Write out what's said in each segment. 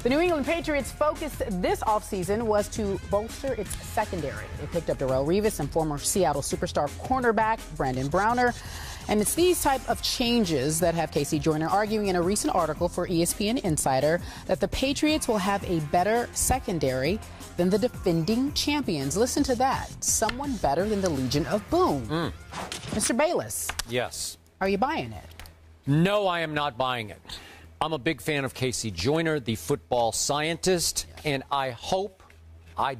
The New England Patriots' focus this offseason was to bolster its secondary. They picked up Darrelle Revis and former Seattle superstar cornerback Brandon Browner. And it's these type of changes that have Casey Joyner arguing in a recent article for ESPN Insider that the Patriots will have a better secondary than the defending champions. Listen to that. Someone better than the Legion of Boom. Mr. Bayless. Yes. Are you buying it? No, I am not buying it. I'm a big fan of Casey Joyner, the football scientist, and I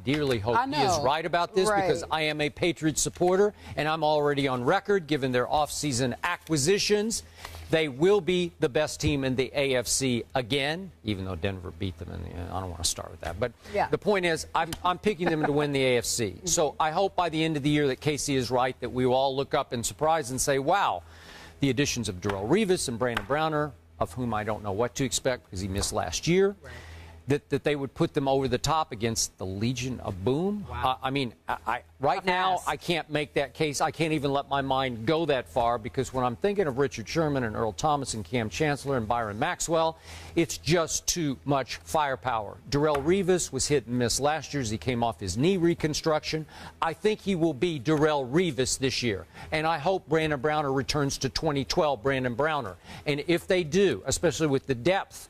dearly hope he is right about this because I am a Patriots supporter, and I'm already on record, given their offseason acquisitions. They will be the best team in the AFC again, even though Denver beat them. I don't want to start with that. But the point is, I'm picking them to win the AFC. So I hope by the end of the year that Casey is right, that we will all look up in surprise and say, wow, the additions of Darrelle Revis and Brandon Browner, of whom I don't know what to expect because he missed last year, that they would put them over the top against the Legion of Boom. Wow. Right now, I can't make that case. I can't even let my mind go that far because when I'm thinking of Richard Sherman and Earl Thomas and Cam Chancellor and Byron Maxwell, it's just too much firepower. Darrelle Revis was hit and miss last year as he came off his knee reconstruction. I think he will be Darrelle Revis this year. And I hope Brandon Browner returns to 2012 Brandon Browner. And if they do, especially with the depth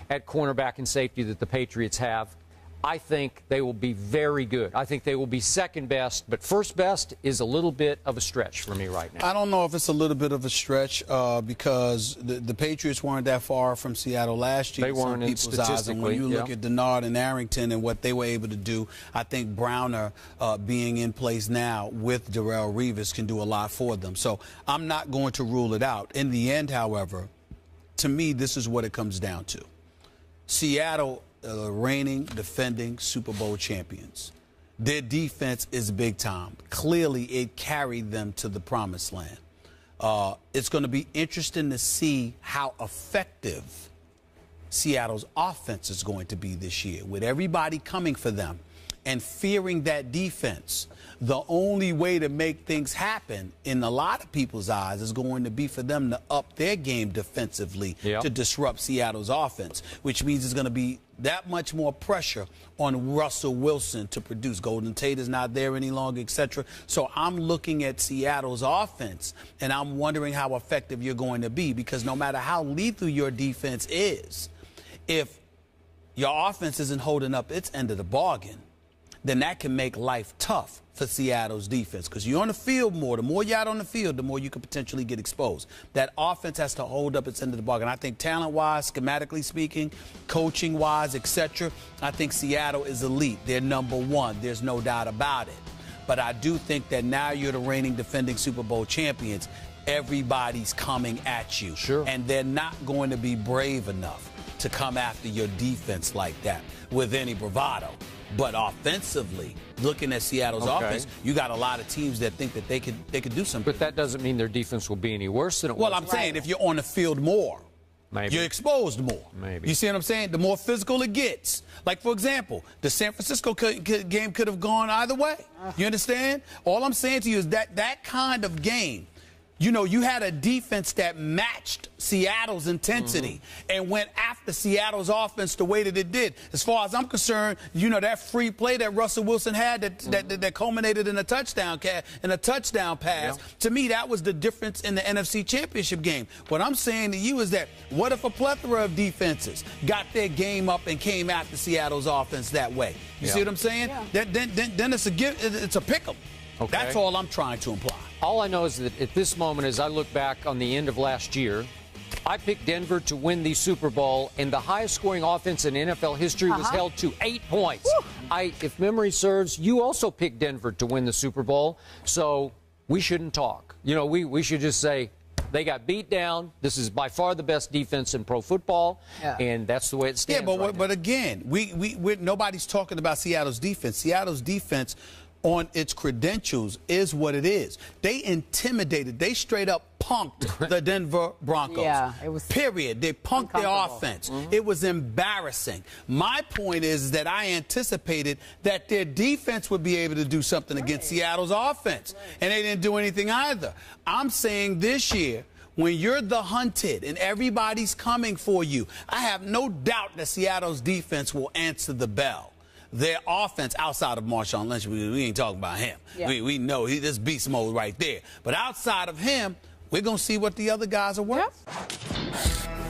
at cornerback and safety that the Patriots have, I think they will be very good. I think they will be second best, but first best is a little bit of a stretch for me right now. I don't know if it's a little bit of a stretch because the Patriots weren't that far from Seattle last year. They weren't in people's eyes. And when you look at Denard and Arrington and what they were able to do, I think Browner being in place now with Darrelle Revis can do a lot for them. So I'm not going to rule it out. In the end, however, to me, this is what it comes down to. Seattle, reigning, defending Super Bowl champions. Their defense is big time. Clearly, it carried them to the promised land. It's going to be interesting to see how effective Seattle's offense is going to be this year, with everybody coming for them and fearing that defense. The only way to make things happen in a lot of people's eyes is going to be for them to up their game defensively to disrupt Seattle's offense, which means there's going to be that much more pressure on Russell Wilson to produce. Golden Tate is not there any longer, etc. So I'm looking at Seattle's offense, and I'm wondering how effective you're going to be, because no matter how lethal your defense is, if your offense isn't holding up its end of the bargain, then that can make life tough for Seattle's defense, because you're on the field more. The more you're out on the field, the more you could potentially get exposed. That offense has to hold up its end of the bargain. I think talent-wise, schematically speaking, coaching-wise, etc., I think Seattle is elite. They're number one. There's no doubt about it. But I do think that now you're the reigning defending Super Bowl champions. Everybody's coming at you. Sure. And they're not going to be brave enough to come after your defense like that with any bravado. But offensively, looking at Seattle's offense, you got a lot of teams that think that they could do something. But that doesn't mean their defense will be any worse than it was. Well, I'm saying if you're on the field more, maybe you're exposed more. Maybe. You see what I'm saying? The more physical it gets. Like, for example, the San Francisco game could have gone either way. You understand? All I'm saying to you is that kind of game, you know, you had a defense that matched Seattle's intensity and went after Seattle's offense the way that it did. As far as I'm concerned, you know, that free play that Russell Wilson had that culminated in a touchdown pass, to me, that was the difference in the NFC Championship game. What I'm saying to you is that what if a plethora of defenses got their game up and came after Seattle's offense that way? You see what I'm saying? Then it's a pick 'em. That's all I'm trying to imply. All I know is that at this moment, as I look back on the end of last year, I picked Denver to win the Super Bowl, and the highest scoring offense in NFL history was held to 8 points. If memory serves, you also picked Denver to win the Super Bowl, so we shouldn't talk. You know, we should just say they got beat down. This is by far the best defense in pro football, and that's the way it stands. But again, nobody's talking about Seattle's defense. Seattle's defense on its credentials is what it is. They intimidated. They straight up punked the Denver Broncos. It was period. They punked their offense. It was embarrassing. My point is that I anticipated that their defense would be able to do something against Seattle's offense, and they didn't do anything either. I'm saying this year, When you're the hunted and everybody's coming for you, I have no doubt that Seattle's defense will answer the bell. Their offense, outside of Marshawn Lynch, we ain't talking about him. Yeah. We know this beast mode right there. But outside of him, we're going to see what the other guys are worth. Yep.